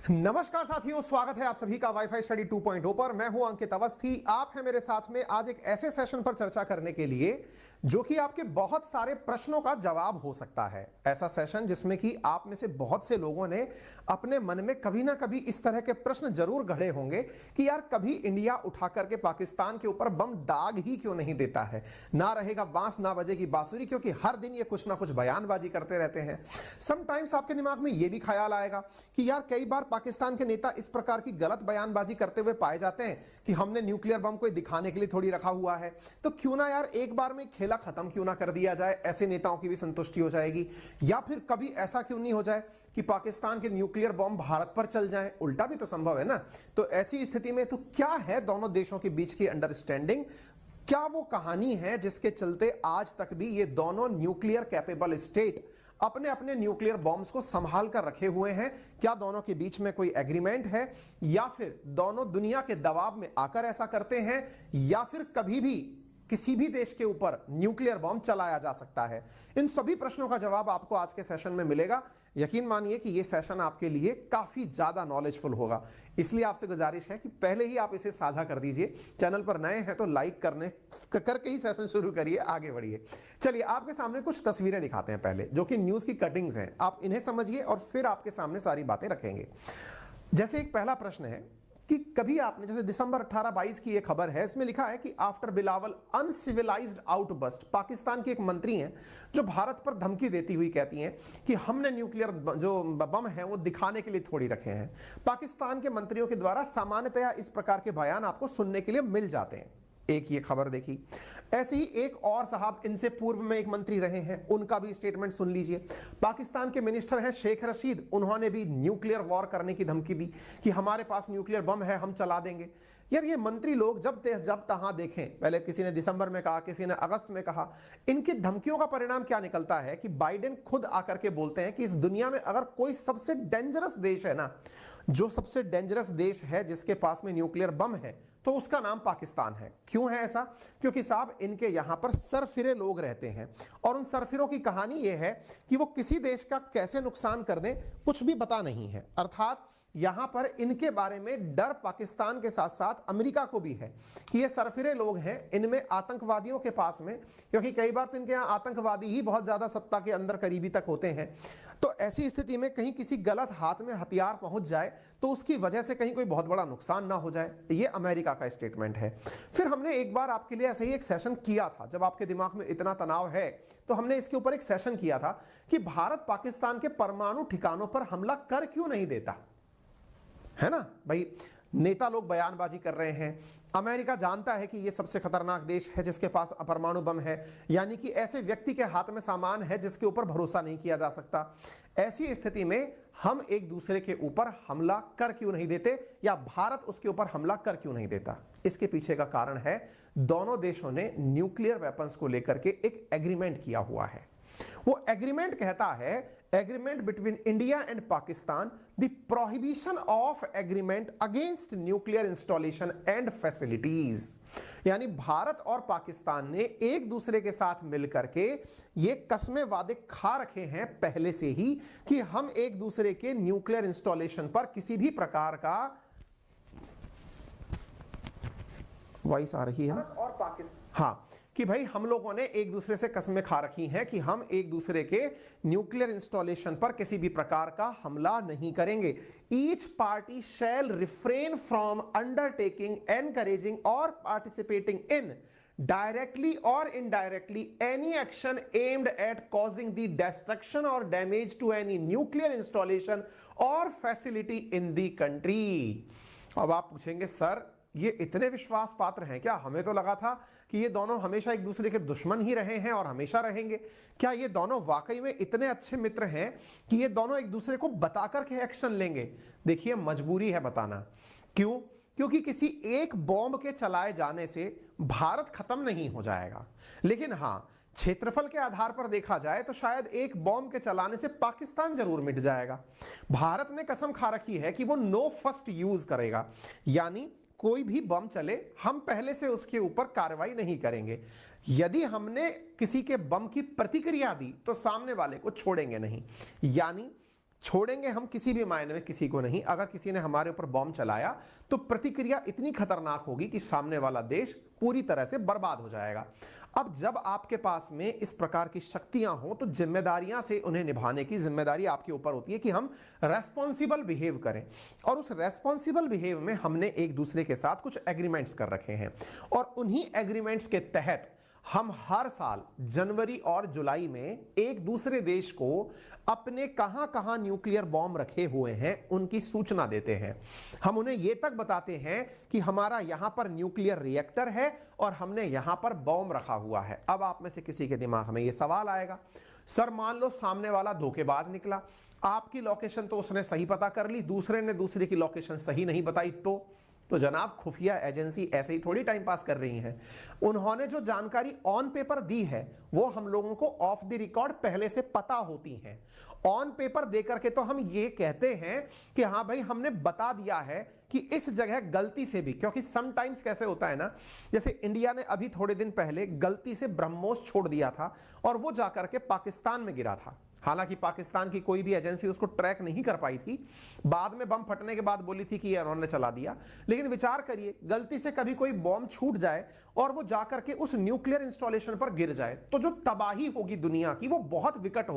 नमस्कार साथियों, स्वागत है आप सभी का वाईफाई स्टडी 2.0 पर। मैं हूं अंकित अवस्थी। आप हैं मेरे साथ में आज एक ऐसे सेशन पर चर्चा करने के लिए जो कि आपके बहुत सारे प्रश्नों का जवाब हो सकता है। ऐसा सेशन जिसमें कि आप में से बहुत से लोगों ने अपने मन में कभी ना कभी इस तरह के प्रश्न जरूर गढ़े होंगे कि यार कभी इंडिया उठा करके पाकिस्तान के ऊपर बम दाग ही क्यों नहीं देता है, ना रहेगा बांस ना बजेगी बांसुरी, क्योंकि हर दिन ये कुछ ना कुछ बयानबाजी करते रहते हैं। समटाइम्स आपके दिमाग में ये भी ख्याल आएगा कि यार कई बार पाकिस्तान के नेता इस प्रकार की गलत बयानबाजी करते हुए पाए जाते हैं कि हमने न्यूक्लियर बम को दिखाने के लिए थोड़ी रखा हुआ है, तो क्यों ना यार एक बार में खेला खत्म क्यों ना कर दिया जाए, ऐसे नेताओं की भी संतुष्टि हो जाएगी। या फिर कभी ऐसा क्यों नहीं हो जाए कि पाकिस्तान के न्यूक्लियर बम भारत पर चल जाएं, उल्टा भी तो संभव है ना। तो ऐसी स्थिति में तो क्या है दोनों देशों के बीच की अंडरस्टैंडिंग, क्या वो कहानी है जिसके चलते आज तक भी ये दोनों न्यूक्लियर कैपेबल स्टेट अपने अपने न्यूक्लियर बॉम्ब्स को संभाल कर रखे हुए हैं? क्या दोनों के बीच में कोई एग्रीमेंट है, या फिर दोनों दुनिया के दबाव में आकर ऐसा करते हैं, या फिर कभी भी किसी भी देश के ऊपर न्यूक्लियर बॉम्ब चलाया जा सकता है? इन सभी प्रश्नों का जवाब आपको आज के सेशन में मिलेगा। यकीन मानिए कि यह सेशन आपके लिए काफी ज्यादा नॉलेजफुल होगा, इसलिए आपसे गुजारिश है कि पहले ही आप इसे साझा कर दीजिए। चैनल पर नए हैं तो लाइक करके ही सेशन शुरू करिए, आगे बढ़िए। चलिए आपके सामने कुछ तस्वीरें दिखाते हैं पहले, जो कि न्यूज की कटिंग्स हैं। आप इन्हें समझिए और फिर आपके सामने सारी बातें रखेंगे। जैसे एक पहला प्रश्न है कि कभी आपने, जैसे दिसंबर 18-22 की एक खबर है, इसमें लिखा है कि after Bilawal uncivilised outburst, Pakistan की एक मंत्री हैं जो भारत पर धमकी देती हुई कहती हैं कि हमने न्यूक्लियर जो बम है वो दिखाने के लिए थोड़ी रखे हैं। पाकिस्तान के मंत्रियों के द्वारा सामान्यतया इस प्रकार के बयान आपको सुनने के लिए मिल जाते हैं। एक ये खबर देखी। ऐसे ही एक और साहब इनसे पूर्व में एक मंत्री रहे हैं, उनका भी स्टेटमेंट सुन लीजिए। पाकिस्तान के मिनिस्टर हैं शेख रशीद, उन्होंने भी न्यूक्लियर वॉर करने की धमकी दी कि हमारे पास न्यूक्लियर बम है, हम चला देंगे। यार ये मंत्री लोग जब तहां देखें, पहले किसी ने दिसंबर में कहा, किसी ने अगस्त में कहा, इनकी धमकियों का परिणाम क्या निकलता है कि बाइडेन खुद आकर के बोलते हैं कि इस दुनिया में अगर कोई सबसे डेंजरस देश है ना, जो सबसे डेंजरस देश है जिसके पास में न्यूक्लियर बम है, तो उसका नाम पाकिस्तान है। क्यों है ऐसा? क्योंकि साहब इनके यहां पर सरफिरे लोग रहते हैं, और उन सरफिरों की कहानी यह है कि वो किसी देश का कैसे नुकसान कर दें कुछ भी पता नहीं है। अर्थात यहां पर इनके बारे में डर पाकिस्तान के साथ साथ अमेरिका को भी है कि ये सरफिरे लोग हैं, इनमें आतंकवादियों के पास में, क्योंकि कई बार तो इनके यहां आतंकवादी ही बहुत ज्यादा सत्ता के अंदर करीबी तक होते हैं। तो ऐसी स्थिति में कहीं किसी गलत हाथ में हथियार पहुंच जाए तो उसकी वजह से कहीं कोई बहुत बड़ा नुकसान ना हो जाए। ये अमेरिका का स्टेटमेंट है। फिर हमने एक बार आपके लिए ऐसे ही एक सेशन किया था, जब आपके दिमाग में इतना तनाव है तो हमने इसके ऊपर एक सेशन किया था कि भारत पाकिस्तान के परमाणु ठिकानों पर हमला कर क्यों नहीं देता है ना भाई। नेता लोग बयानबाजी कर रहे हैं, अमेरिका जानता है कि यह सबसे खतरनाक देश है जिसके पास परमाणु बम है, यानी कि ऐसे व्यक्ति के हाथ में सामान है जिसके ऊपर भरोसा नहीं किया जा सकता। ऐसी स्थिति में हम एक दूसरे के ऊपर हमला कर क्यों नहीं देते, या भारत उसके ऊपर हमला कर क्यों नहीं देता? इसके पीछे का कारण है दोनों देशों ने न्यूक्लियर वेपन्स को लेकर के एक एग्रीमेंट किया हुआ है। वो एग्रीमेंट कहता है, agreement between India and Pakistan, the prohibition of agreement against nuclear installation and facilities. यानी भारत और पाकिस्तान ने एक दूसरे के साथ मिलकर के ये कस्में वादे खा रखे हैं पहले से ही कि हम एक दूसरे के न्यूक्लियर इंस्टॉलेशन पर किसी भी प्रकार का, वॉइस आ रही है ना, और पाकिस्तान, हाँ, कि भाई हम लोगों ने एक दूसरे से कस्में खा रखी हैं कि हम एक दूसरे के न्यूक्लियर इंस्टॉलेशन पर किसी भी प्रकार का हमला नहीं करेंगे। Each party shall refrain from undertaking, encouraging और participating in directly or indirectly any action aimed at causing the destruction or damage to any nuclear installation or facility in the country। अब आप पूछेंगे सर ये इतने विश्वास पात्र हैं क्या? हमें तो लगा था कि ये दोनों हमेशा एक दूसरे के दुश्मन ही रहे हैं और हमेशा रहेंगे। क्या ये दोनों वाकई में इतने अच्छे मित्र हैं कि ये दोनों एक दूसरे को बता करके एक्शन लेंगे? देखिए मजबूरी है बताना। क्यों? क्योंकि किसी एक बॉम्ब के चलाए जाने से भारत खत्म नहीं हो जाएगा, लेकिन हां क्षेत्रफल के आधार पर देखा जाए तो शायद एक बॉम्ब के चलाने से पाकिस्तान जरूर मिट जाएगा। भारत ने कसम खा रखी है कि वो नो फर्स्ट यूज करेगा, यानी कोई भी बम चले हम पहले से उसके ऊपर कार्रवाई नहीं करेंगे। यदि हमने किसी के बम की प्रतिक्रिया दी तो सामने वाले को छोड़ेंगे नहीं। यानी छोड़ेंगे हम किसी भी मायने में किसी को नहीं। अगर किसी ने हमारे ऊपर बॉम्ब चलाया तो प्रतिक्रिया इतनी खतरनाक होगी कि सामने वाला देश पूरी तरह से बर्बाद हो जाएगा। अब जब आपके पास में इस प्रकार की शक्तियां हो तो जिम्मेदारियां से उन्हें निभाने की जिम्मेदारी आपके ऊपर होती है कि हम रेस्पॉन्सिबल बिहेव करें। और उस रेस्पॉन्सिबल बिहेव में हमने एक दूसरे के साथ कुछ एग्रीमेंट्स कर रखे हैं और उन्हीं एग्रीमेंट्स के तहत हम हर साल जनवरी और जुलाई में एक दूसरे देश को अपने कहां कहां न्यूक्लियर बॉम्ब रखे हुए हैं उनकी सूचना देते हैं। हम उन्हें यह तक बताते हैं कि हमारा यहां पर न्यूक्लियर रिएक्टर है और हमने यहां पर बॉम्ब रखा हुआ है। अब आप में से किसी के दिमाग में यह सवाल आएगा, सर मान लो सामने वाला धोखेबाज निकला, आपकी लोकेशन तो उसने सही पता कर ली, दूसरे ने दूसरे की लोकेशन सही नहीं बताई, तो जनाब खुफिया एजेंसी ऐसे ही थोड़ी टाइम पास कर रही हैं। उन्होंने जो जानकारी ऑन पेपर दी है वो हम लोगों को ऑफ द रिकॉर्ड पहले से पता होती है। ऑन पेपर देकर के तो हम ये कहते हैं कि हाँ भाई हमने बता दिया है कि इस जगह गलती से भी, क्योंकि समटाइम्स कैसे होता है ना, जैसे इंडिया ने अभी थोड़े दिन पहले गलती से ब्रह्मोस छोड़ दिया था और वो जाकर के पाकिस्तान में गिरा था। हालांकि पाकिस्तान की कोई भी एजेंसी उसको ट्रैक नहीं कर पाई थी, बाद में बम फटने के बाद बोली थी कि ये उन्होंने चला दिया। लेकिन विचार करिए, गलती से कभी कोई बॉम्ब छूट जाए और वो जाकर के उस न्यूक्लियर इंस्टॉलेशन पर गिर जाए तो जो तबाही होगी दुनिया की वो बहुत विकट होगी।